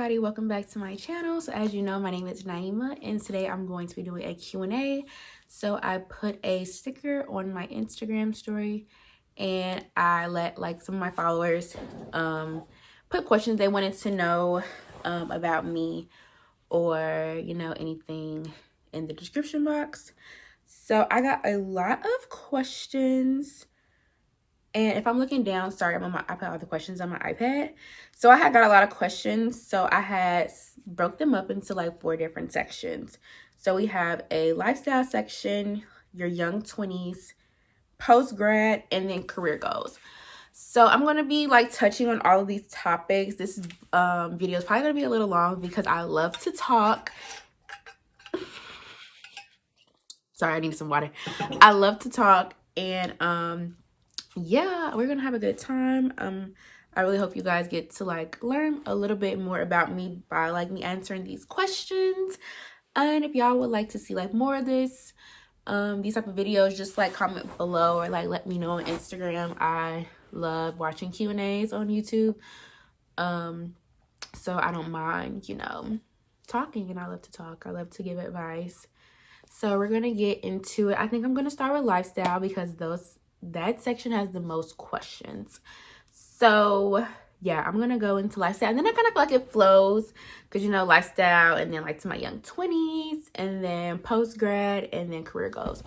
everybody, welcome back to my channel. So as you know, my name is Naima and today I'm going to be doing a Q&A. So I put a sticker on my Instagram story and I let some of my followers put questions they wanted to know about me or anything in the description box. So I got a lot of questions. And if I'm looking down, sorry, I put all the questions on my iPad. So I had got a lot of questions. So I had broke them up into 4 different sections. So we have a lifestyle section, your young 20s, post-grad, and then career goals. So I'm going to be touching on all of these topics. This video is probably going to be a little long because I love to talk. Sorry, I need some water. I love to talk and yeah, we're gonna have a good time. I really hope you guys get to learn a little bit more about me by me answering these questions. And if y'all would like to see more of these type of videos, just comment below or let me know on Instagram. I love watching Q&As on YouTube, so I don't mind talking, and I love to talk. I love to give advice. So we're gonna get into it. I think I'm gonna start with lifestyle because that section has the most questions. So yeah, I'm gonna go into lifestyle, and then I kind of feel like it flows because lifestyle, and then to my young 20s, and then post grad, and then career goals.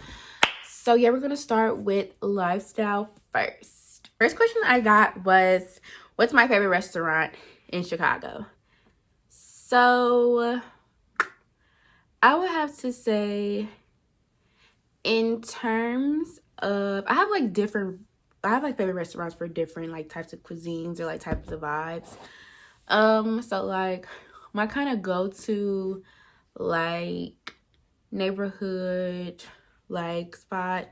So yeah, we're gonna start with lifestyle first. First question I got was, what's my favorite restaurant in Chicago? So I would have to say, in terms of, I have favorite restaurants for different types of cuisines or types of vibes. So my kind of go-to neighborhood spot,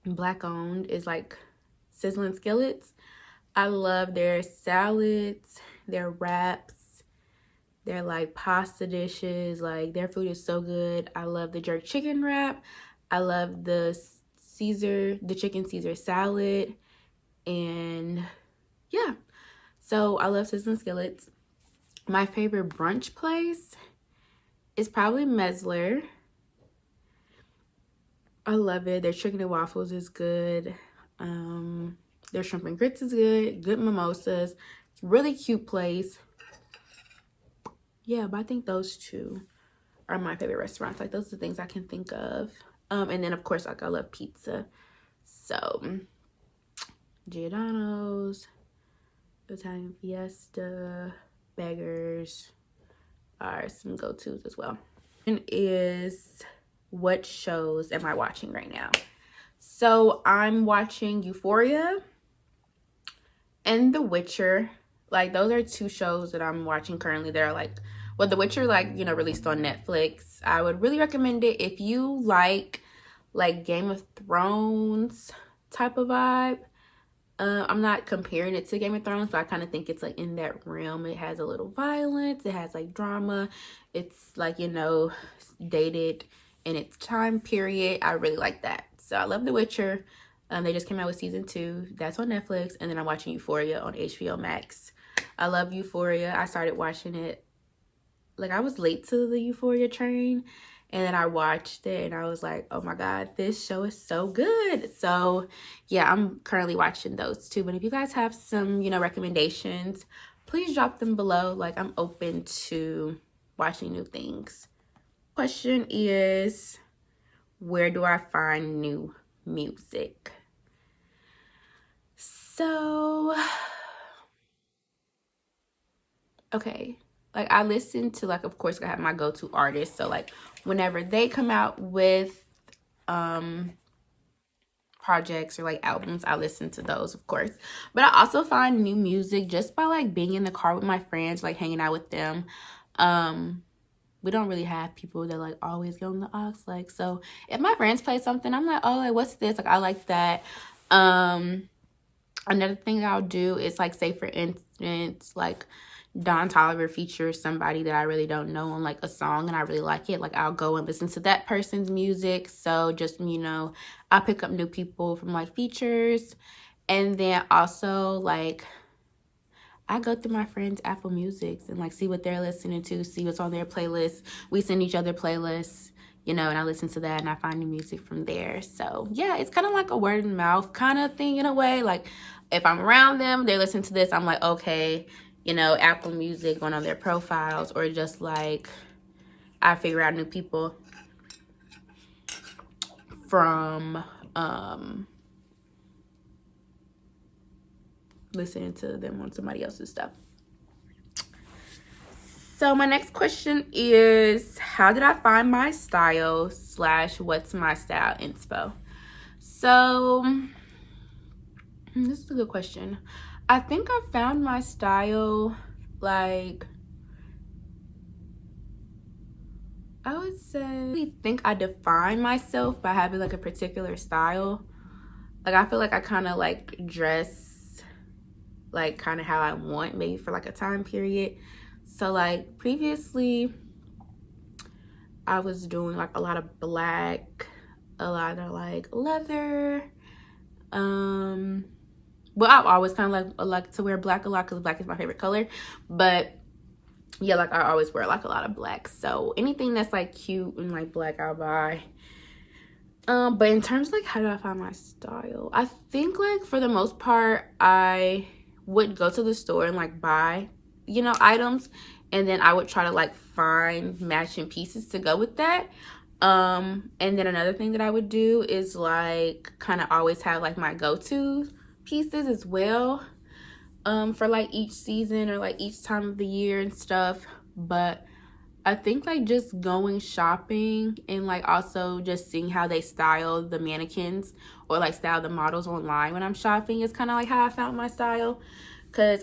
black owned, is Sizzling Skillets. I love their salads, their wraps, their pasta dishes. Their food is so good. I love the jerk chicken wrap. I love the chicken Caesar salad. And yeah, so I love Sizzling Skillets. My favorite brunch place is probably Mesler. I love it. Their chicken and waffles is good. Their shrimp and grits is good. Good mimosas. Really cute place. Yeah, but I think those two are my favorite restaurants. Those are the things I can think of. And then of course, I love pizza. So Giordano's, Italian Fiesta, Beggars are some go-tos as well. And is, what shows am I watching right now? So I'm watching Euphoria and The Witcher. Those are 2 shows that I'm watching currently. They're The Witcher released on Netflix. I would really recommend it if you like Game of Thrones type of vibe. I'm not comparing it to Game of Thrones, but I kind of think it's in that realm. It has a little violence, it has drama, it's dated in its time period. I really like that. So I love The Witcher. They just came out with season 2. That's on Netflix. And then I'm watching Euphoria on HBO Max. I love Euphoria. I started watching it, I was late to the Euphoria train. And then I watched it and I was like, oh my God, this show is so good. So yeah, I'm currently watching those 2. But if you guys have some, recommendations, please drop them below. I'm open to watching new things. Question is, where do I find new music? So, okay, I listen to of course I have my go-to artists. So whenever they come out with projects or albums, I listen to those, of course. But I also find new music just by being in the car with my friends, hanging out with them. We don't really have people that always get on the aux. So if my friends play something, I'm oh, what's this? I like that. Another thing I'll do is say, for instance, Don Toliver features somebody that I really don't know on a song and I really like it. I'll go and listen to that person's music. So just, I'll pick up new people from features. And then also I go through my friends' Apple Musics and like see what they're listening to, see what's on their playlist. We send each other playlists, you know, and I listen to that and I find new music from there. So yeah, it's kind of like a word of mouth kind of thing in a way. Like if I'm around them, they're listening to this, I'm like, okay, you know, Apple Music, going on their profiles, or just like I figure out new people from listening to them on somebody else's stuff. So my next question is, how did I find my style / what's my style inspo? So this is a good question. I think I found my style, like, I would say, I think I define myself by having like a particular style. Like I feel like I kind of like dress like kind of how I want, maybe for like a time period. So like previously I was doing like a lot of black, a lot of like leather. Well, I've always kind of like to wear black a lot because black is my favorite color. But yeah, like I always wear like a lot of black. So anything that's like cute and like black, I'll buy. But in terms of like how do I find my style, I think like for the most part I would go to the store and like buy, you know, items, and then I would try to like find matching pieces to go with that. And then another thing that I would do is like kind of always have like my go-to pieces as well, for like each season or like each time of the year and stuff. But I think like just going shopping and like also just seeing how they style the mannequins or like style the models online when I'm shopping is kind of like how I found my style. Cause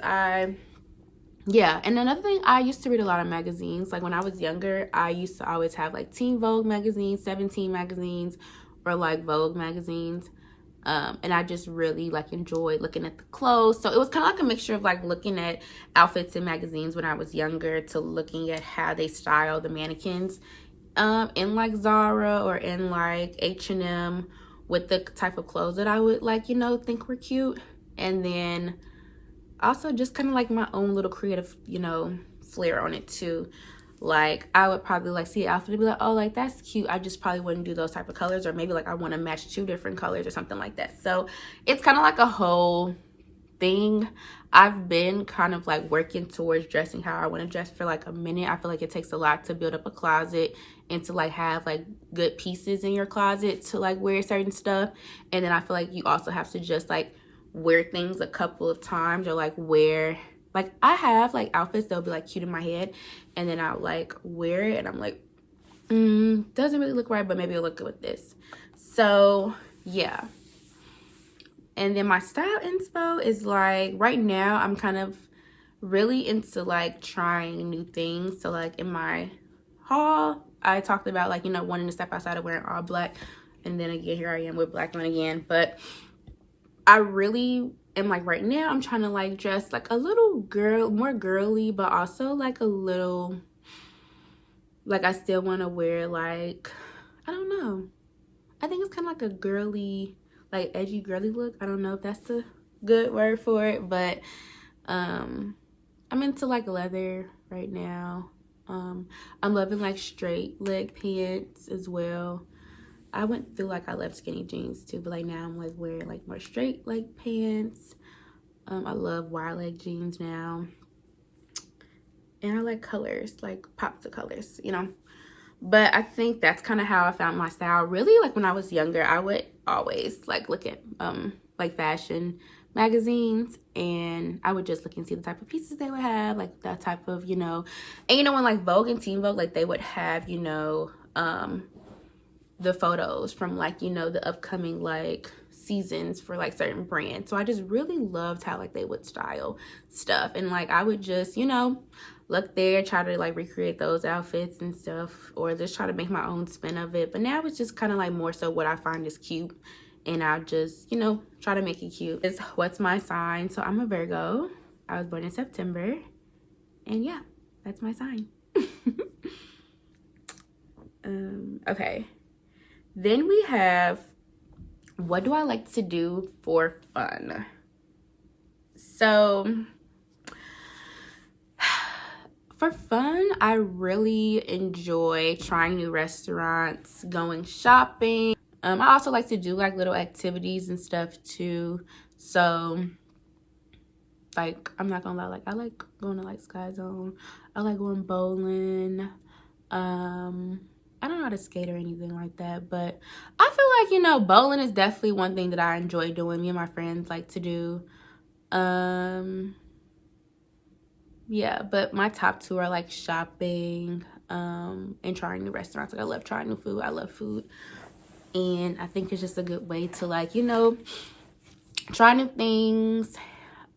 yeah, and another thing, I used to read a lot of magazines. Like when I was younger, I used to always have like Teen Vogue magazines, 17 magazines, or like Vogue magazines. And I just really like enjoyed looking at the clothes. So it was kind of like a mixture of like looking at outfits in magazines when I was younger to looking at how they style the mannequins in like Zara or in like H&M with the type of clothes that I would like, you know, think were cute. And then also just kind of like my own little creative, you know, flair on it too. Like I would probably like see an outfit and be like, oh, like that's cute. I just probably wouldn't do those type of colors, or maybe like I want to match 2 different colors or something like that. So it's kind of like a whole thing. I've been kind of like working towards dressing how I want to dress for like a minute. I feel like it takes a lot to build up a closet and to like have like good pieces in your closet to like wear certain stuff. And then I feel like you also have to just like wear things a couple of times, or like wear, like I have like outfits that'll be like cute in my head, and then I'll like wear it and I'm like, doesn't really look right, but maybe it'll look good with this. So yeah. And then my style inspo is like right now I'm kind of really into like trying new things. So like in my haul, I talked about like, you know, wanting to step outside of wearing all black, and then again here I am with black on again. But I really am like right now I'm trying to like dress like a little girl, more girly, but also like a little, like I still want to wear like, I don't know, I think it's kind of like a girly, like edgy girly look. I don't know if that's the good word for it, but I'm into like leather right now. I'm loving like straight leg pants as well. I went through like I love skinny jeans too, but like now I'm like wearing like more straight leg pants. I love wide leg jeans now, and I like colors, like pops of colors, you know. But I think that's kind of how I found my style. Really, like when I was younger, I would always like look at like fashion magazines, and I would just look and see the type of pieces they would have, like that type of, you know. And you know, when like Vogue and Teen Vogue, like they would have, you know, the photos from like, you know, the upcoming like seasons for like certain brands. So I just really loved how like they would style stuff, and like I would just, you know, look there, try to like recreate those outfits and stuff, or just try to make my own spin of it. But now it's just kind of like more so what I find is cute, and I'll just, you know, try to make it cute. Is what's my sign? So I'm a Virgo. I was born in September, and yeah, that's my sign. Okay, then we have, what do I like to do for fun? So For fun, I really enjoy trying new restaurants, going shopping. I also like to do like little activities and stuff too. So like, I'm not gonna lie, like I like going to like Sky Zone. I like going bowling. I don't know how to skate or anything like that, but I feel like, you know, bowling is definitely one thing that I enjoy doing. Me and my friends like to do. Yeah, but my top two are like shopping, and trying new restaurants. Like I love trying new food. I love food. And I think it's just a good way to like, you know, try new things,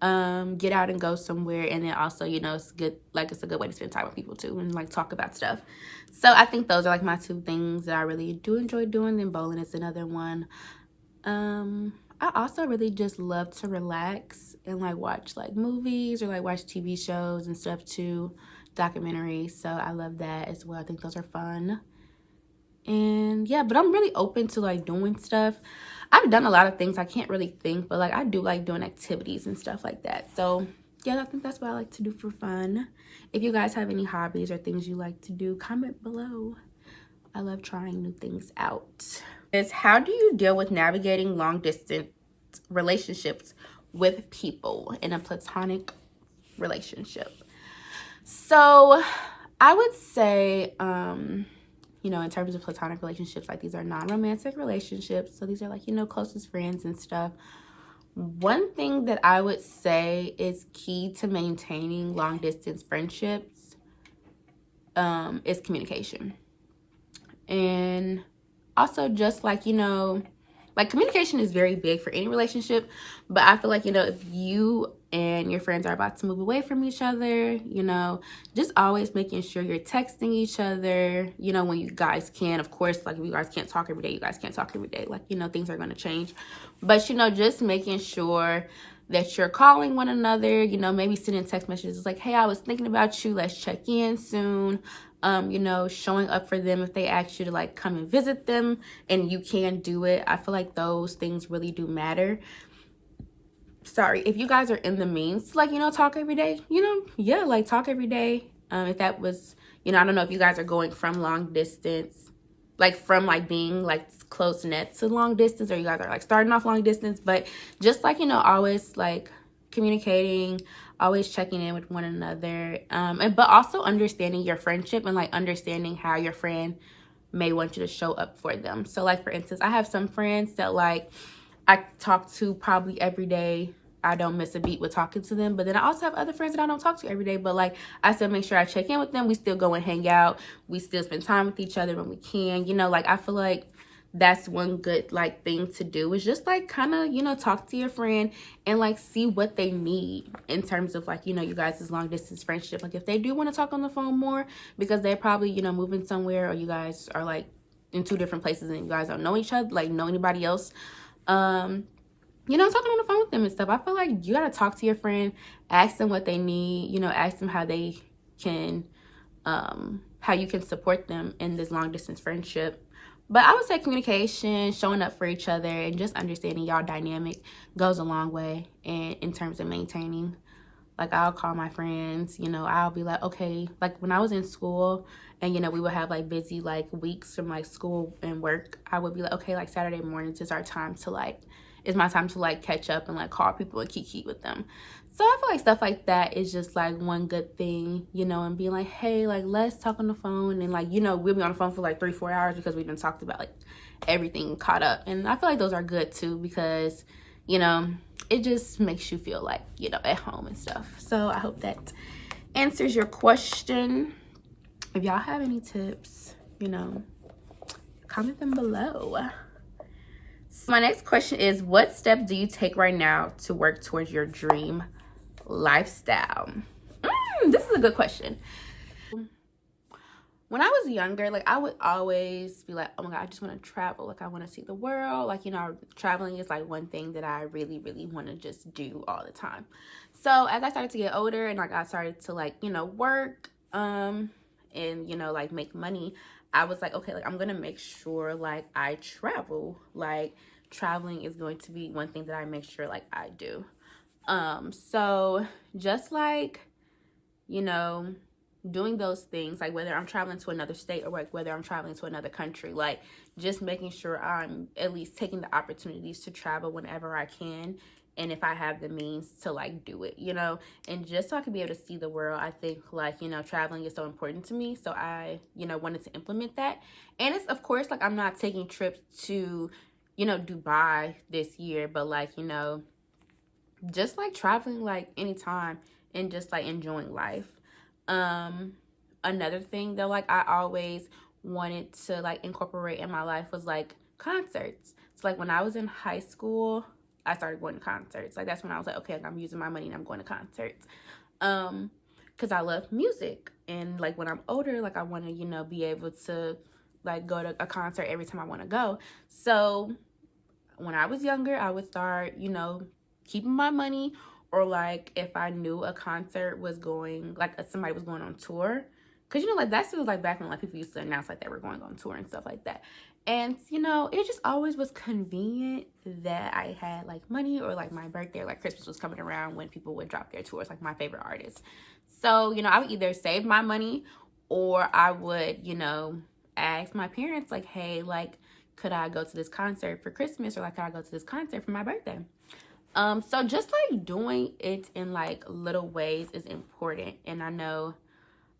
get out and go somewhere, and then also, you know, it's good, like it's a good way to spend time with people too and like talk about stuff. So I think those are like my two things that I really do enjoy doing. Then bowling is another one. I also really just love to relax and like watch like movies or like watch TV shows and stuff too, documentaries. So I love that as well. I think those are fun. And yeah, but I'm really open to like doing stuff. I've done a lot of things I can't really think, but like I do like doing activities and stuff like that. So yeah, I think that's what I like to do for fun. If you guys have any hobbies or things you like to do, comment below. I love trying new things out. Is how do you deal with navigating long distance relationships with people in a platonic relationship? So I would say, you know, in terms of platonic relationships, like these are non-romantic relationships. So these are like, you know, closest friends and stuff. One thing that I would say is key to maintaining long distance friendships is communication. And also just like, you know, like communication is very big for any relationship, but I feel like, you know, if you and your friends are about to move away from each other, you know, just always making sure you're texting each other, you know, when you guys can. Of course, like if you guys can't talk every day, you guys can't talk every day. Like, you know, things are going to change. But, you know, just making sure that you're calling one another, you know, maybe sending text messages like, hey, I was thinking about you. Let's check in soon. You know, showing up for them if they ask you to like come and visit them and you can do it. I feel like those things really do matter. Sorry, if you guys are in the means to like, you know, talk every day, you know, yeah, like talk every day. If that was, you know, I don't know if you guys are going from long distance, like from like being like close knit to long distance, or you guys are like starting off long distance, but just like, you know, always like communicating, always checking in with one another, and but also understanding your friendship and like understanding how your friend may want you to show up for them. So like for instance, I have some friends that like I talk to probably every day. I don't miss a beat with talking to them. But then I also have other friends that I don't talk to every day. But like I still make sure I check in with them. We still go and hang out. We still spend time with each other when we can. You know, like I feel like that's one good like thing to do is just like kind of, you know, talk to your friend and like see what they need in terms of like, you know, you guys' long distance friendship. Like if they do want to talk on the phone more because they're probably, you know, moving somewhere, or you guys are like in two different places and you guys don't know each other, like know anybody else, you know, talking on the phone with them and stuff. I feel like you gotta talk to your friend, ask them what they need, you know, ask them how they can, how you can support them in this long distance friendship. But I would say communication, showing up for each other, and just understanding y'all dynamic goes a long way. And in terms of maintaining, like I'll call my friends, you know, I'll be like, okay, like when I was in school and, you know, we would have like busy like weeks from like school and work, I would be like, okay, like Saturday mornings is our time to like, it's my time to like catch up and like call people and kiki with them. So I feel like stuff like that is just like one good thing, you know, and being like, hey, like let's talk on the phone. And like, you know, we'll be on the phone for like 3-4 hours because we've been talked about like everything caught up. And I feel like those are good too because, you know, it just makes you feel like, you know, at home and stuff. So I hope that answers your question. If y'all have any tips, you know, comment them below. So my next question is, what steps do you take right now to work towards your dream lifestyle? This is a good question. When I was younger, like I would always be like, oh my God, I just want to travel. Like I want to see the world. Like, you know, traveling is like one thing that I really, really want to just do all the time. So as I started to get older and like I started to like, you know, work, and, you know, like make money, I was like, okay, like I'm going to make sure like I travel. Like traveling is going to be one thing that I make sure like I do. So just like, you know, doing those things, like whether I'm traveling to another state or like whether I'm traveling to another country, like just making sure I'm at least taking the opportunities to travel whenever I can, and if I have the means to like do it, you know, and just so I can be able to see the world. I think like, you know, traveling is so important to me, so I, you know, wanted to implement that. And it's, of course, like I'm not taking trips to, you know, Dubai this year, but like, you know, just like traveling like anytime and just like enjoying life. um Another thing that like I always wanted to like incorporate in my life was like concerts. So like when I was in high school, I started going to concerts. Like that's when I was like, okay, like, I'm using my money and I'm going to concerts. Because I love music, and like when I'm older, like I want to, you know, be able to like go to a concert every time I want to go. So when I was younger, I would start, you know, keeping my money, or like if I knew a concert was going, like somebody was going on tour, because you know, like that was like back when like people used to announce like they were going on tour and stuff like that. And you know, it just always was convenient that I had like money, or like my birthday or like Christmas was coming around when people would drop their tours, like my favorite artists. So, you know, I would either save my money, or I would, you know, ask my parents like, hey, like, could I go to this concert for Christmas, or like could I go to this concert for my birthday? So just like doing it in like little ways is important. And I know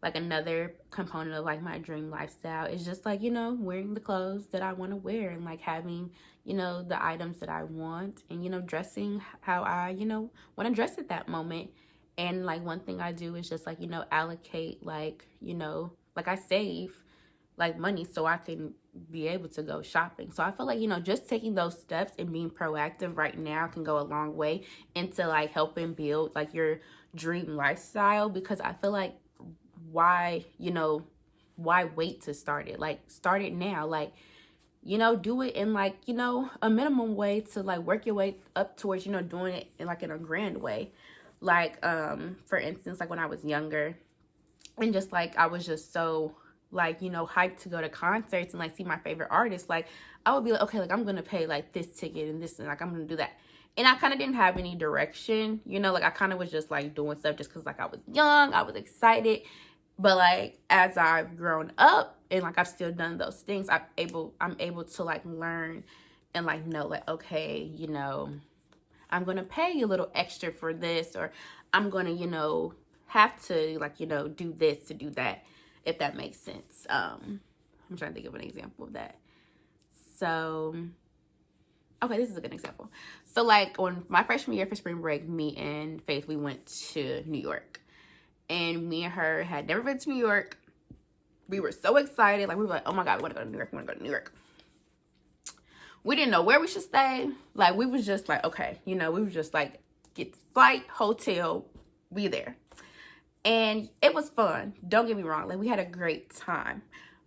like another component of like my dream lifestyle is just like, you know, wearing the clothes that I want to wear, and like having, you know, the items that I want, and you know, dressing how I, you know, want to dress at that moment. And like one thing I do is just like, you know, allocate like, you know, like I save like money so I can be able to go shopping. So I feel like, you know, just taking those steps and being proactive right now can go a long way into like helping build like your dream lifestyle. Because I feel like, why, you know, why wait to start it? Like start it now. Like, you know, do it in like, you know, a minimum way to like work your way up towards, you know, doing it in like in a grand way. Like for instance, like when I was younger, and just like I was just so like, you know, hyped to go to concerts and like see my favorite artists, like I would be like, okay, like I'm gonna pay like this ticket and this, and like I'm gonna do that. And I kind of didn't have any direction, you know, like I kind of was just like doing stuff just because like I was young, I was excited. But like as I've grown up and like I've still done those things, I'm able to like learn and like know like, okay, you know, I'm gonna pay a little extra for this, or I'm gonna, you know, have to like, you know, do this to do that, if that makes sense. I'm trying to think of an example of that. So okay, this is a good example. So like on my freshman year for spring break, me and Faith, we went to New York, and me and her had never been to New York. We were so excited, like we were like, oh my god, we want to go to New York, we want to go to New York. We didn't know where we should stay. Like we was just like, okay, you know, we was just like, get flight, hotel, we there. And it was fun, don't get me wrong, like we had a great time.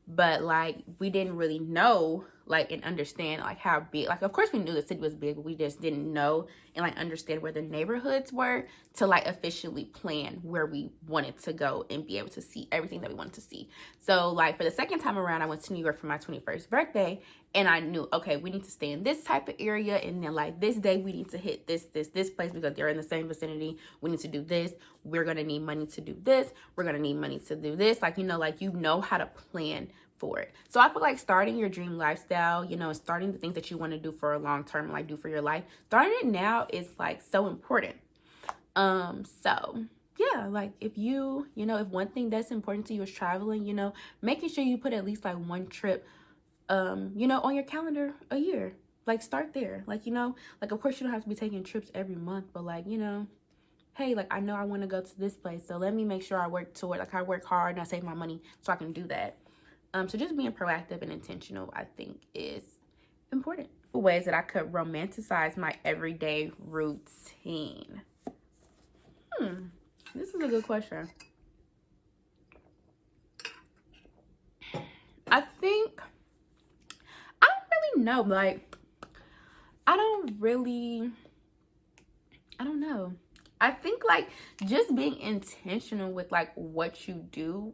But like we didn't really know like and understand like how big, like of course we knew the city was big, but we just didn't know and like understand where the neighborhoods were to like officially plan where we wanted to go and be able to see everything that we wanted to see. So like for the second time around, I went to New York for my 21st birthday, and I knew, okay, we need to stay in this type of area, and then like this day we need to hit this place because they're in the same vicinity. We need to do this. We're gonna need money to do this. We're gonna need money to do this. Like, you know how to plan for it. So I feel like starting your dream lifestyle, you know, and starting the things that you want to do for a long term, like do for your life, starting it now is like so important. So yeah, like if you know, if one thing that's important to you is traveling, you know, making sure you put at least like one trip, you know, on your calendar a year. Like start there. Like, you know, like of course you don't have to be taking trips every month, but like, you know, hey, like I know I want to go to this place, so let me make sure I work toward, like I work hard and I save my money so I can do that. So just being proactive and intentional, I think, is important. Ways that I could romanticize my everyday routine. This is a good question. I think, I don't really know. Like, I don't know. I think like just being intentional with like what you do,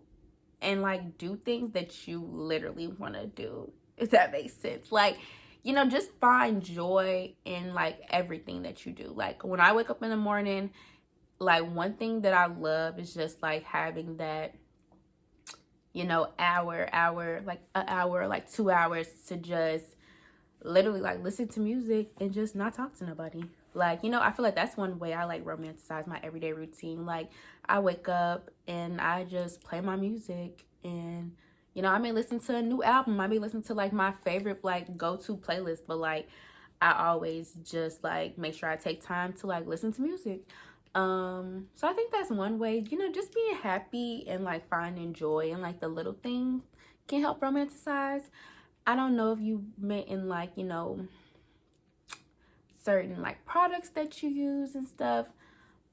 and like do things that you literally want to do, if that makes sense. Like, you know, just find joy in like everything that you do. Like when I wake up in the morning, like one thing that I love is just like having that you know, like an hour, like 2 hours to just literally like listen to music and just not talk to nobody. Like, you know, I feel like that's one way I like romanticize my everyday routine. Like, I wake up and I just play my music, and you know, I may listen to a new album. I may listen to like my favorite like go-to playlist, but like I always just like make sure I take time to like listen to music. So I think that's one way, you know, just being happy and like finding joy and like the little things can help romanticize. I don't know if you meant in like, you know, certain like products that you use and stuff.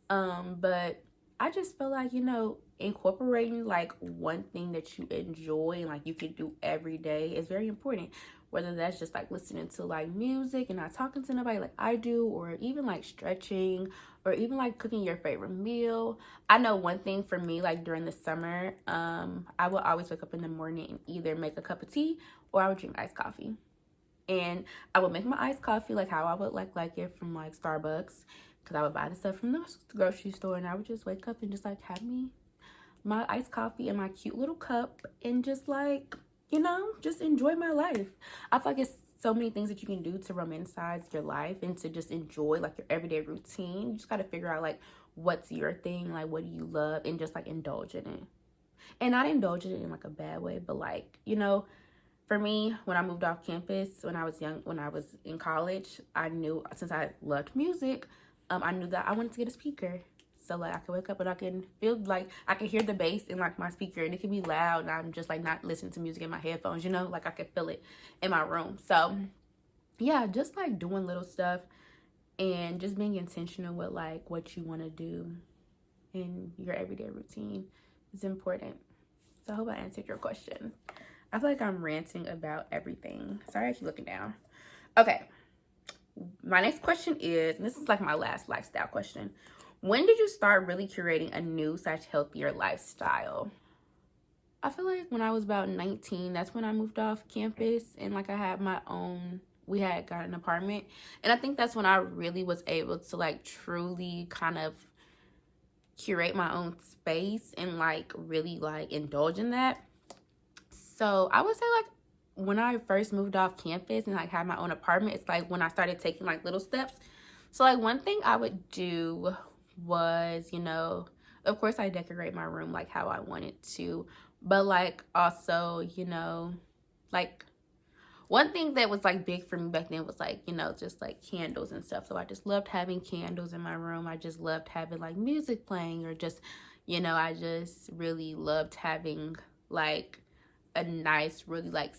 But I just feel like, you know, incorporating like one thing that you enjoy and like you can do every day is very important. Whether that's just like listening to like music and not talking to nobody like I do, or even like stretching, or even like cooking your favorite meal. I know one thing for me, like during the summer, I would always wake up in the morning and either make a cup of tea or I would drink iced coffee. And I would make my iced coffee like how I would like it from like Starbucks, because I would buy the stuff from the grocery store, and I would just wake up and just like have me my iced coffee in my cute little cup and just like, you know, just enjoy my life. I feel like it's so many things that you can do to romanticize your life and to just enjoy like your everyday routine. You just got to figure out like what's your thing, like what do you love, and just like indulge in it. And not indulge in it in like a bad way, but like, you know, for me, when I moved off campus, when I was young, when I was in college, I knew, since I loved music, I knew that I wanted to get a speaker. So like I could wake up and I can feel like I can hear the bass in like my speaker, and it can be loud, and I'm just like not listening to music in my headphones, you know, like I can feel it in my room. So yeah, just like doing little stuff and just being intentional with like what you want to do in your everyday routine is important. So I hope I answered your question. I feel like I'm ranting about everything. Sorry, I keep looking down. Okay. My next question is, and this is like my last lifestyle question. When did you start really curating a new such healthier lifestyle? I feel like when I was about 19, that's when I moved off campus, and like I had my own, we had got an apartment. And I think that's when I really was able to like truly kind of curate my own space and like really like indulge in that. So I would say like when I first moved off campus and like had my own apartment, it's like when I started taking like little steps. So like one thing I would do was, you know, of course I decorate my room like how I wanted to, but like also, you know, like one thing that was like big for me back then was like, you know, just like candles and stuff. So I just loved having candles in my room. I just loved having like music playing, or just, you know, I just really loved having like a nice, really like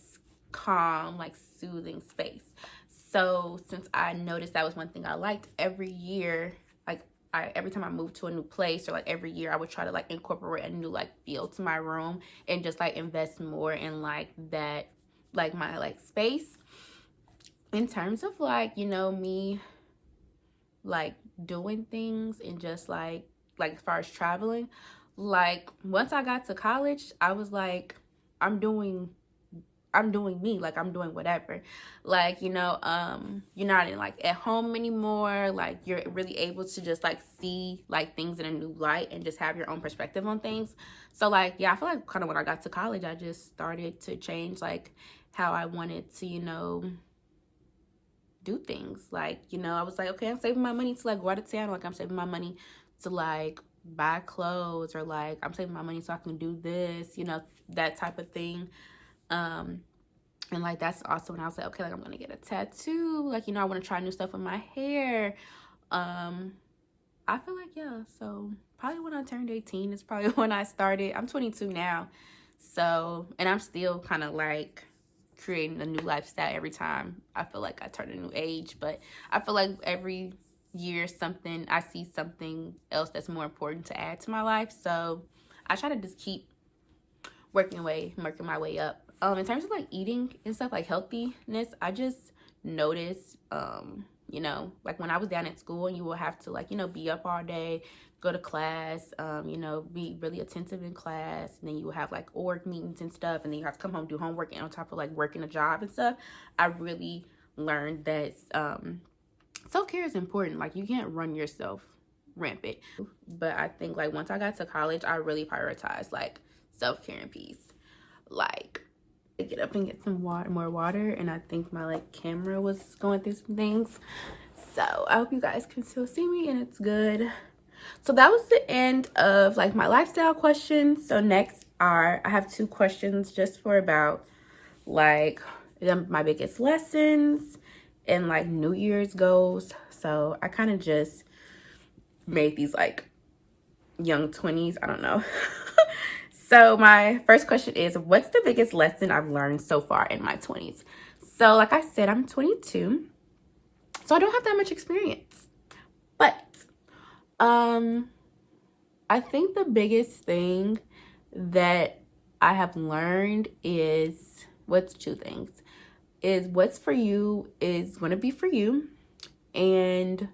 calm, like soothing space. So since I noticed that was one thing I liked, every year, like every time I moved to a new place, or like every year I would try to like incorporate a new like feel to my room and just like invest more in like that, like my like space. In terms of like, you know, me like doing things and just like as far as traveling, like once I got to college, I was like, I'm doing me, like I'm doing whatever. Like, you know, you're not in like at home anymore. Like you're really able to just like see like things in a new light and just have your own perspective on things. So like, yeah, I feel like kind of when I got to college, I just started to change like how I wanted to, you know, do things. Like, you know, I was like, okay, I'm saving my money to like go out of town. Like I'm saving my money to like buy clothes, or like I'm saving my money so I can do this, you know, that type of thing. And like that's also when I was like, okay, like I'm gonna get a tattoo. Like, you know, I want to try new stuff with my hair. I feel like, yeah, so probably when I turned 18 is probably when I started. I'm 22 now. So, and I'm still kind of like creating a new lifestyle every time I feel like I turn a new age. But I feel like every year something, I see something else that's more important to add to my life. So I try to just keep working my way up. In terms of like eating and stuff, like healthiness, I just noticed, you know, like when I was down at school and you will have to like, you know, be up all day, go to class, you know, be really attentive in class, and then you will have like org meetings and stuff, and then you have to come home, do homework, and on top of like working a job and stuff. I really learned that self-care is important. Like you can't run yourself rampant. But I think like once I got to college, I really prioritized like self-care and peace. like get up and get some more water, and I think my like camera was going through some things. So I hope you guys can still see me and it's good. So that was the end of like my lifestyle questions. So next I have 2 questions just for about like my biggest lessons and like New Year's goals. So I kind of just made these like young 20s, I don't know. So my first question is, what's the biggest lesson I've learned so far in my 20s? So like I said, I'm 22, so I don't have that much experience, but I think the biggest thing that I have learned is, what's 2 things, is what's for you is going to be for you, and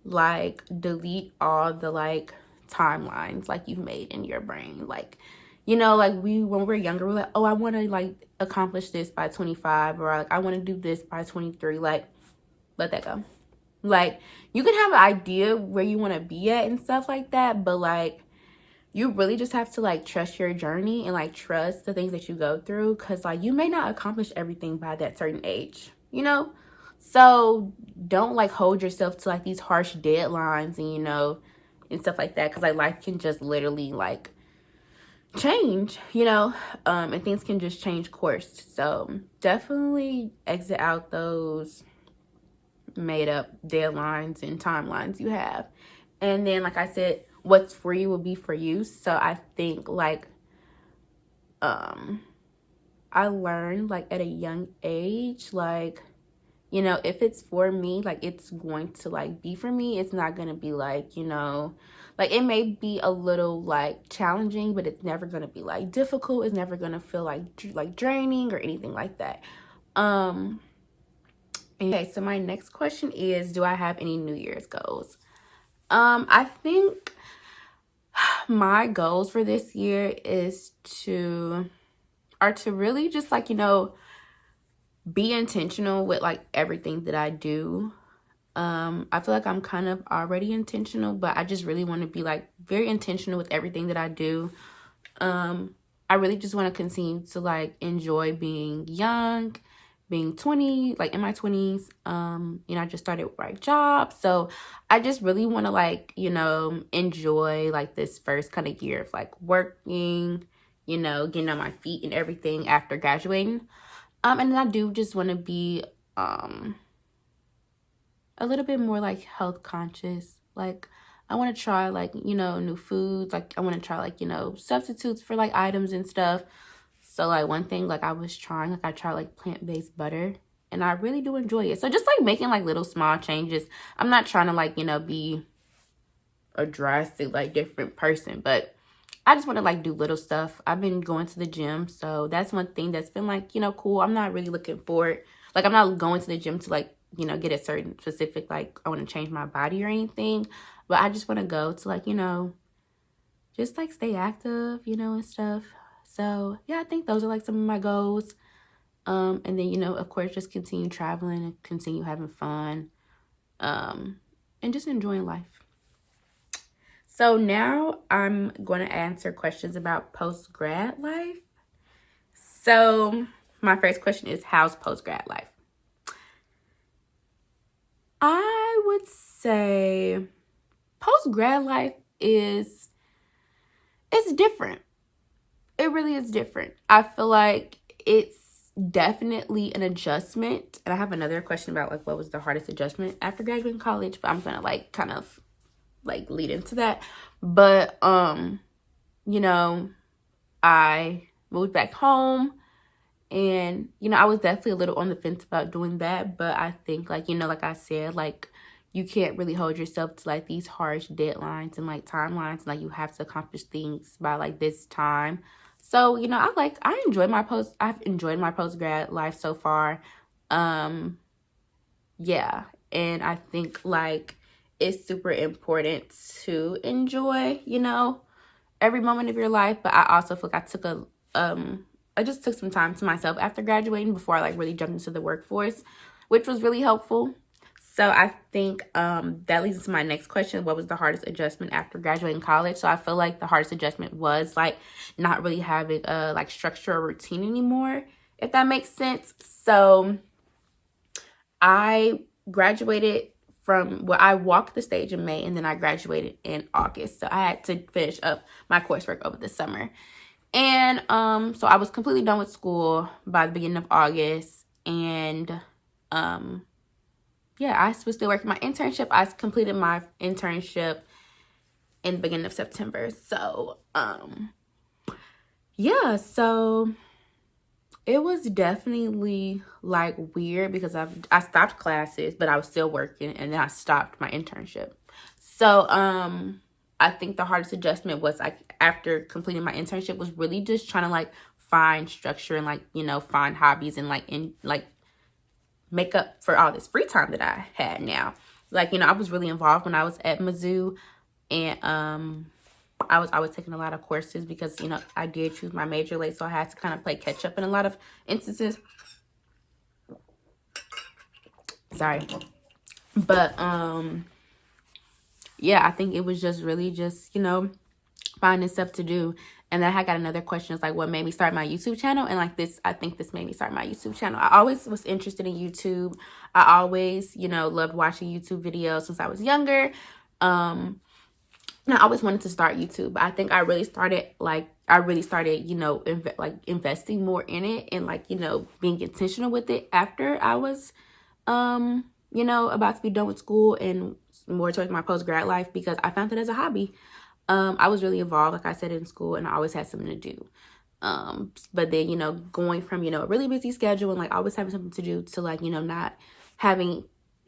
like delete all the like timelines like you've made in your brain. Like, you know, like when we're younger, we're like, oh, I want to like accomplish this by 25, or like I want to do this by 23. Like, let that go. Like, you can have an idea where you want to be at and stuff like that, but like you really just have to like trust your journey and like trust the things that you go through, because like you may not accomplish everything by that certain age, you know. So don't like hold yourself to like these harsh deadlines, and you know, and stuff like that, because like life can just literally like change, you know, and things can just change course. So definitely exit out those made up deadlines and timelines you have. And then like I said, what's for you will be for you. So I think like I learned like at a young age, like, you know, if it's for me, like it's going to like be for me. It's not going to be like, you know, like it may be a little like challenging, but it's never going to be like difficult. It's never going to feel like draining or anything like that. Okay, so my next question is, do I have any New Year's goals? I think my goals for this year are to really just like, you know, be intentional with like everything that I do. I feel like I'm kind of already intentional, but I just really want to be like very intentional with everything that I do. I really just want to continue to like enjoy being young, being 20, like in my 20s. You know, I just started with my job. So I just really want to like, you know, enjoy like this first kind of year of like working, you know, getting on my feet and everything after graduating. And then I do just want to be a little bit more like health conscious. Like I want to try like, you know, new foods. Like I want to try like, you know, substitutes for like items and stuff. So like one thing like I tried like plant-based butter, and I really do enjoy it. So just like making like little small changes. I'm not trying to like, you know, be a drastic like different person, but I just want to like do little stuff. I've been going to the gym, so that's one thing that's been like, you know, cool. I'm not really looking forward, like I'm not going to the gym to like, you know, get a certain specific like I want to change my body or anything, but I just want to go to like, you know, just like stay active, you know, and stuff. So yeah, I think those are like some of my goals. And then, you know, of course, just continue traveling and continue having fun, and just enjoying life. So now I'm going to answer questions about post-grad life. So my first question is, how's post-grad life? I would say post-grad life it's different. It really is different. I feel like it's definitely an adjustment. And I have another question about like what was the hardest adjustment after graduating college, but I'm gonna like kind of like lead into that. But you know, I moved back home, and you know, I was definitely a little on the fence about doing that, but I think like, you know, like I said, like you can't really hold yourself to like these harsh deadlines and like timelines, like you have to accomplish things by like this time. So, you know, I've enjoyed my post-grad life so far. Yeah, and I think like it's super important to enjoy, you know, every moment of your life. But I also feel like I just took some time to myself after graduating before I like really jumped into the workforce, which was really helpful. So I think that leads to my next question. What was the hardest adjustment after graduating college? So I feel like the hardest adjustment was like not really having a like structure or routine anymore, if that makes sense. So I graduated I walked the stage in May and then I graduated in August. So I had to finish up my coursework over the summer. And so I was completely done with school by the beginning of August. And yeah, I was still working my internship. I completed my internship in the beginning of September. So yeah, so it was definitely like weird because I stopped classes, but I was still working, and then I stopped my internship. So I think the hardest adjustment was like after completing my internship was really just trying to like find structure and like, you know, find hobbies and like make up for all this free time that I had now. Like, you know, I was really involved when I was at Mizzou, and I was always taking a lot of courses because, you know, I did choose my major late, so I had to kind of play catch up in a lot of instances. Sorry. But yeah, I think it was just really just, you know, finding stuff to do. And then I got another question. It's like, what made me start my YouTube channel? And like this, I think this made me start my YouTube channel. I always was interested in YouTube. I always, you know, loved watching YouTube videos since I was younger. And I always wanted to start YouTube. But I think I really started, you know, investing more in it and like, you know, being intentional with it after I was, you know, about to be done with school and more towards my post-grad life, because I found it as a hobby. I was really involved, like I said, in school, and I always had something to do. But then, you know, going from, you know, a really busy schedule and like always having something to do to like, you know, not having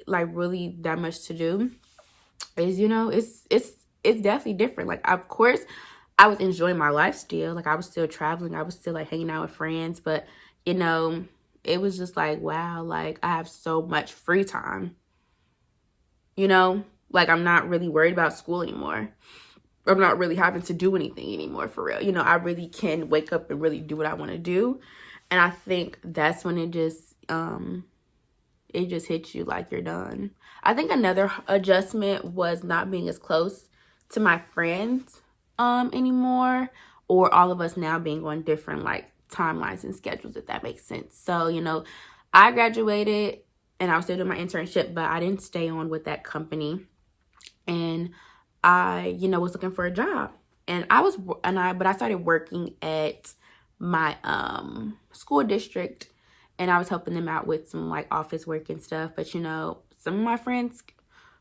like really that much to do is, you know, it's definitely different. Like, of course, I was enjoying my life still. Like, I was still traveling. I was still like hanging out with friends. But, you know, it was just like, wow, like I have so much free time. You know, like I'm not really worried about school anymore. I'm not really having to do anything anymore for real. You know, I really can wake up and really do what I want to do. And I think that's when it just hits you like you're done. I think another adjustment was not being as close to my friends anymore, or all of us now being on different like timelines and schedules, if that makes sense. So, you know, I graduated and I was still doing my internship, but I didn't stay on with that company. And I, you know, was looking for a job. And but I started working at my school district, and I was helping them out with some like office work and stuff. But, you know, some of my friends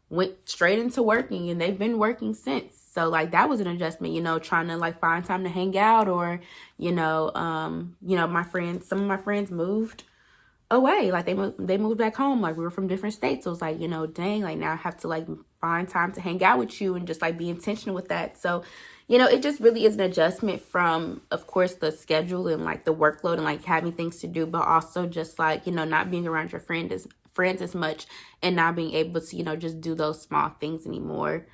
went straight into working, and they've been working since. So like that was an adjustment, you know, trying to like find time to hang out, or, you know, some of my friends moved away. Like they moved back home. Like we were from different states. So it was like, you know, dang, like now I have to like find time to hang out with you and just like be intentional with that. So, you know, it just really is an adjustment from, of course, the schedule and like the workload and like having things to do, but also just like, you know, not being around your friends as much, and not being able to, you know, just do those small things anymore.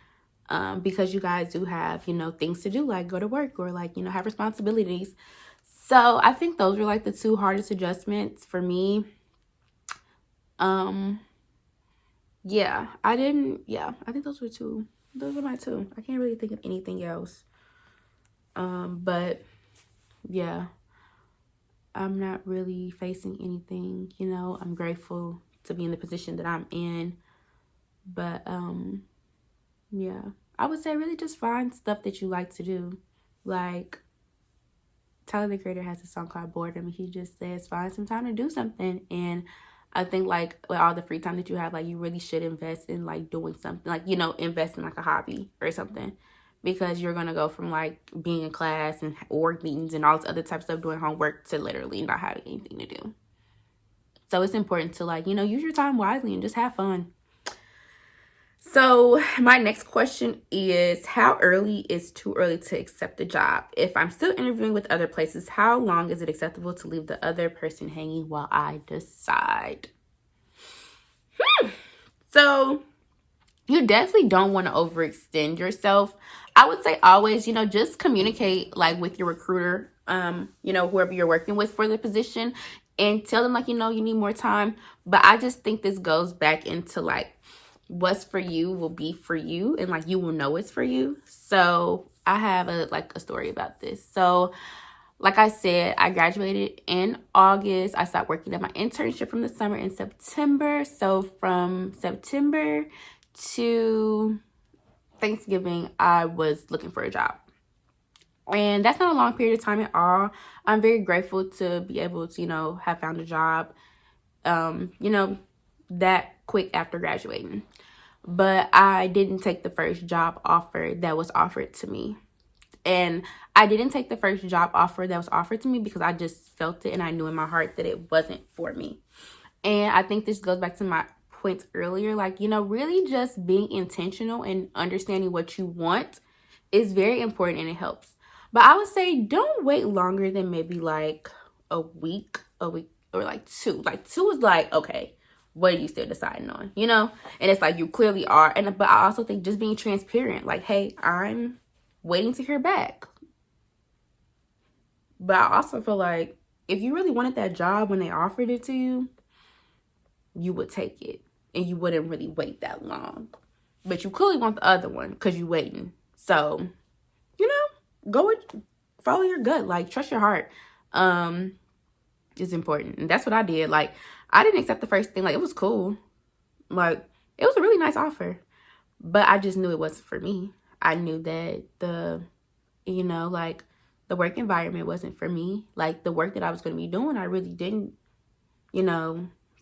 Because you guys do have, you know, things to do, like go to work or like, you know, have responsibilities. So I think those were like the two hardest adjustments for me. Yeah, I think those were my two. I can't really think of anything else. But yeah, I'm not really facing anything, you know. I'm grateful to be in the position that I'm in. But yeah, I would say really just find stuff that you like to do. Like Tyler the Creator has a song called Boredom. He just says find some time to do something. And I think like with all the free time that you have, like you really should invest in like doing something, like, you know, invest in like a hobby or something, because you're going to go from like being in class and org meetings and all this other type of stuff, doing homework, to literally not having anything to do. So it's important to like, you know, use your time wisely and just have fun. So my next question is, how early is too early to accept a job? If I'm still interviewing with other places, how long is it acceptable to leave the other person hanging while I decide? So you definitely don't want to overextend yourself. I would say always, you know, just communicate like with your recruiter, you know, whoever you're working with for the position, and tell them like, you know, you need more time. But I just think this goes back into like what's for you will be for you, and like you will know it's for you. So I have a story about this. So like I said, I graduated in August. I stopped working at my internship from the summer in September. So from September to Thanksgiving, I was looking for a job. And that's not a long period of time at all. I'm very grateful to be able to, have found a job, that quick after graduating. But I didn't take the first job offer that was offered to me. And I didn't take the first job offer that was offered to me because I just felt it and I knew in my heart that it wasn't for me. And I think this goes back to my points earlier. Like, really just being intentional and understanding what you want is very important and it helps. But I would say don't wait longer than maybe like a week, or like two. Like two is like, okay, what are you still deciding on? And it's like you clearly are. But I also think just being transparent, like, hey, I'm waiting to hear back. But I also feel like if you really wanted that job when they offered it to you, you would take it and you wouldn't really wait that long. But you clearly want the other one because you're waiting. So, follow your gut. Like, trust your heart. It's important. And that's what I did. Like, I didn't accept the first thing. Like, it was cool. Like, it was a really nice offer. But I just knew it wasn't for me. I knew that the work environment wasn't for me. Like, the work that I was going to be doing, I really didn't,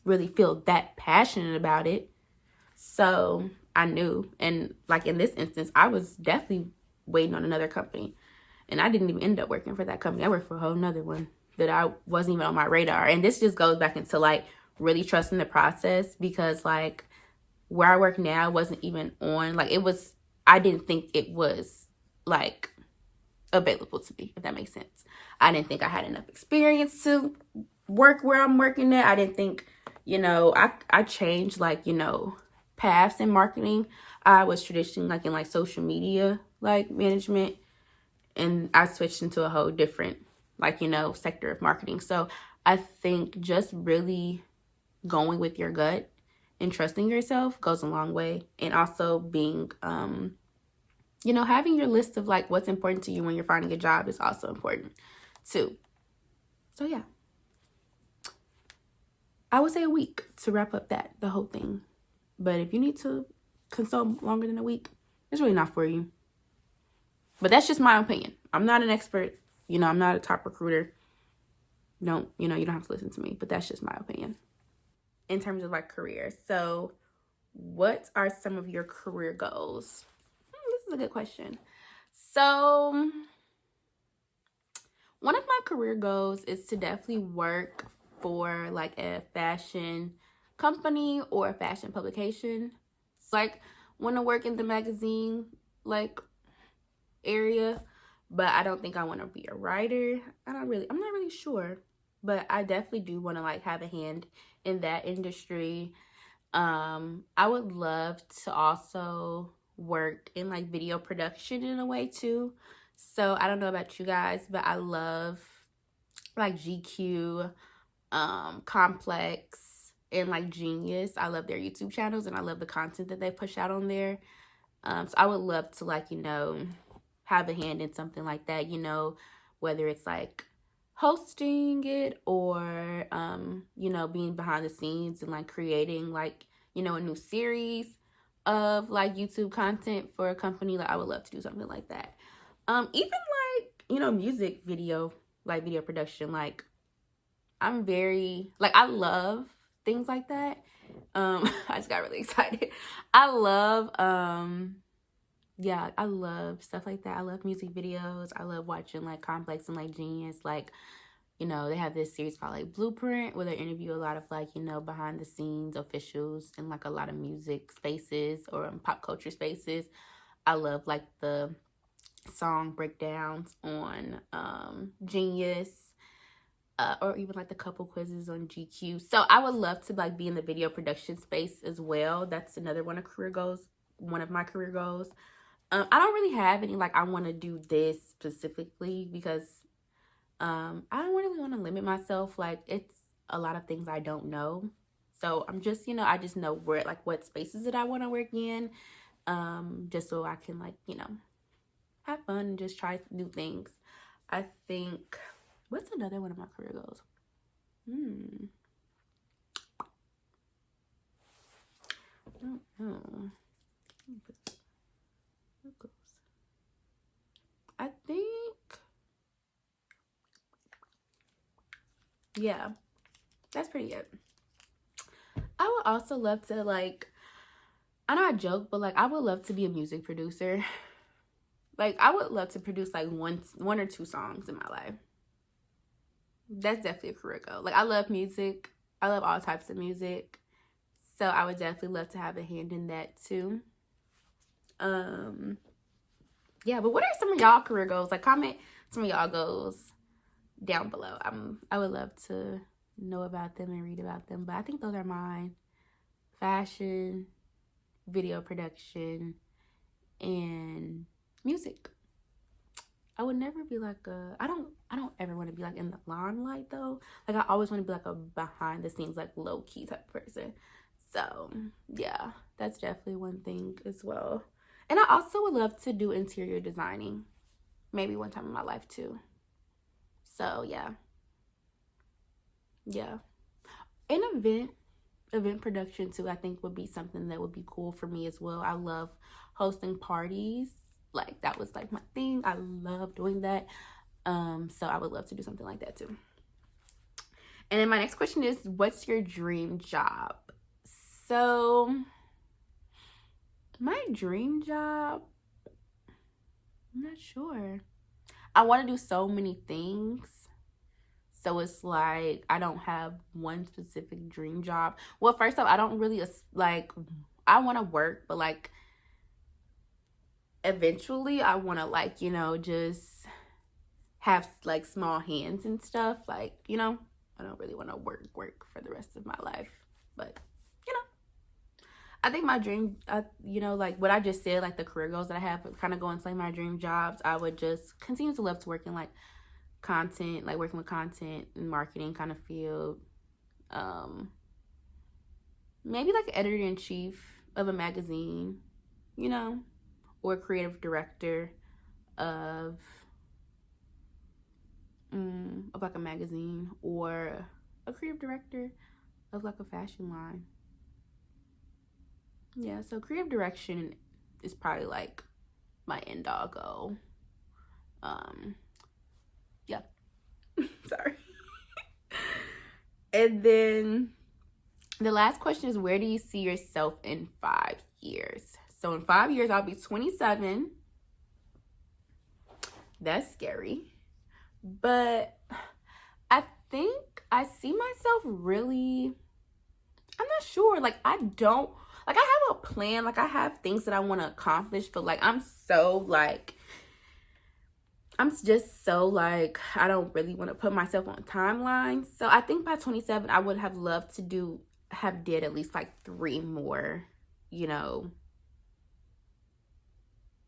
really feel that passionate about it. So I knew. And like in this instance, I was definitely waiting on another company. And I didn't even end up working for that company. I worked for a whole nother one that I wasn't even on my radar. And this just goes back into like really trusting the process, because like where I work now wasn't even on, like I didn't think it was like available to me, if that makes sense. I didn't think I had enough experience to work where I'm working at. I didn't think, I changed like, paths in marketing. I was traditionally like in like social media, like management, and I switched into a whole different like, sector of marketing. So I think just really going with your gut and trusting yourself goes a long way. And also being, having your list of like what's important to you when you're finding a job is also important too. So yeah, I would say a week to wrap up the whole thing. But if you need to consult longer than a week, it's really not for you. But that's just my opinion. I'm not an expert. I'm not a top recruiter. You don't have to listen to me, but that's just my opinion. In terms of like career. So what are some of your career goals? This is a good question. So one of my career goals is to definitely work for like a fashion company or a fashion publication. So like want to work in the magazine like area, but I don't think I want to be a writer. I'm not really sure, but I definitely do want to like have a hand in that industry. I would love to also work in like video production in a way too. So I don't know about you guys, but I love like GQ, Complex, and like Genius. I love their YouTube channels and I love the content that they push out on there. So I would love to like, have a hand in something like that, whether it's like hosting it or, being behind the scenes and like creating like, a new series of like YouTube content for a company. Like I would love to do something like that. Even like, music video, like video production, like I'm very, like I love things like that. I just got really excited. I love stuff like that. I love music videos. I love watching like Complex and like Genius. Like, they have this series called like Blueprint where they interview a lot of like, behind the scenes officials and like a lot of music spaces or pop culture spaces. I love like the song breakdowns on Genius. Or even like the couple quizzes on GQ. So I would love to like be in the video production space as well. That's another one of my career goals. I don't really have any like I want to do this specifically because I don't really want to limit myself. Like it's a lot of things I don't know. So I'm just, I just know where, like, what spaces that I want to work in, just so I can, like, have fun and just try new things. I think, what's another one of my career goals? I don't know. I think, yeah, that's pretty good. I would also love to, like, I know I joke, but, like, I would love to be a music producer. Like, I would love to produce, like, one or two songs in my life. That's definitely a career goal. Like, I love music. I love all types of music. So I would definitely love to have a hand in that too. Yeah, but what are some of y'all career goals? Like, comment some of y'all goals down below. I would love to know about them and read about them. But I think those are mine: fashion, video production, and music. I would never be like I don't ever want to be like in the limelight though. Like, I always want to be like a behind the scenes, like, low key type of person. So yeah, that's definitely one thing as well. And I also would love to do interior designing, maybe one time in my life too. So yeah. And event production too, I think would be something that would be cool for me as well. I love hosting parties. Like, that was like my thing. I love doing that. So I would love to do something like that too. And then my next question is, what's your dream job? So my dream job, I'm not sure. I want to do so many things. So it's like, I don't have one specific dream job. Well, first off, I don't really, like, I want to work, but, like, eventually I want to, like, just have, like, small hands and stuff. Like, I don't really want to work for the rest of my life. But, I think my dream, like what I just said, like the career goals that I have, kind of go into like my dream jobs. I would just continue to love to work in like content, like working with content and marketing kind of field. Maybe like editor-in-chief of a magazine, or creative director of like a magazine, or a creative director of like a fashion line. Yeah, so creative direction is probably like my end all goal. Yeah. Sorry. And then the last question is, where do you see yourself in 5 years? So in 5 years, I'll be 27. That's scary. But I think I see myself really, I'm not sure. Like, I don't, like, I have a plan. Like, I have things that I want to accomplish, but like, I'm just so like, I don't really want to put myself on timelines. So I think by 27, I would have loved to did at least like 3 more,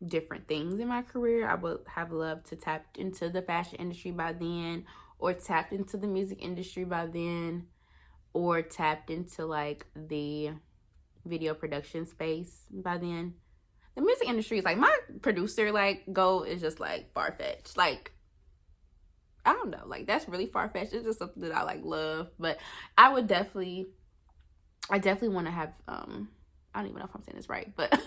different things in my career. I would have loved to tap into the fashion industry by then, or tapped into the music industry by then, or tapped into like the video production space by then. The music industry is like, my producer like goal is just like far-fetched. Like, I don't know, like, that's really far-fetched. It's just something that I like love. But I definitely want to have I don't even know if I'm saying this right, but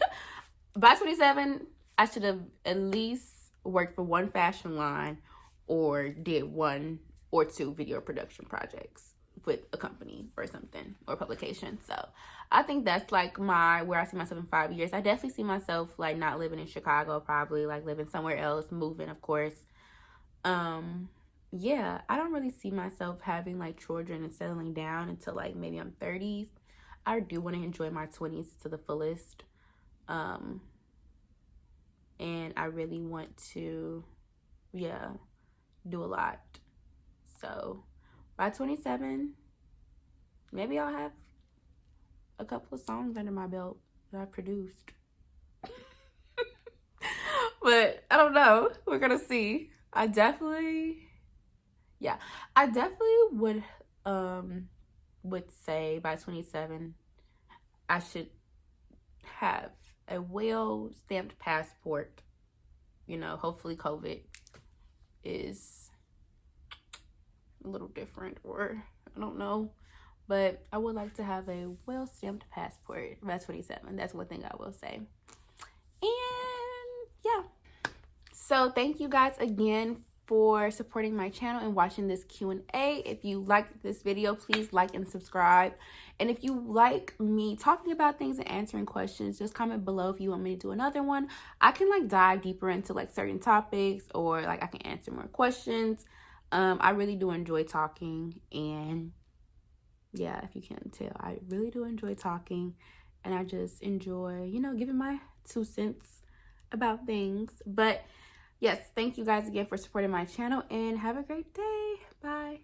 by 27 I should have at least worked for one fashion line, or did 1 or 2 video production projects with a company or something, or publication. So I think that's like where I see myself in 5 years. I definitely see myself like not living in Chicago, probably like living somewhere else, moving, of course. Yeah, I don't really see myself having like children and settling down until like maybe I'm 30s. I do want to enjoy my 20s to the fullest. And I really want to, do a lot. So by 27, maybe I'll have a couple of songs under my belt that I produced. But I don't know. We're gonna see. I definitely would would say by 27, I should have a well stamped passport. You know, hopefully COVID is a little different, or I don't know. But I would like to have a well stamped passport by 27. That's one thing I will say. And yeah. So thank you guys again for supporting my channel and watching this Q&A. If you liked this video, please like and subscribe. And if you like me talking about things and answering questions, just comment below if you want me to do another one. I can like dive deeper into like certain topics, or like I can answer more questions. I really do enjoy talking, and yeah, if you can't tell, I really do enjoy talking, and I just enjoy, you know, giving my 2 cents about things. But yes, thank you guys again for supporting my channel, and have a great day. Bye.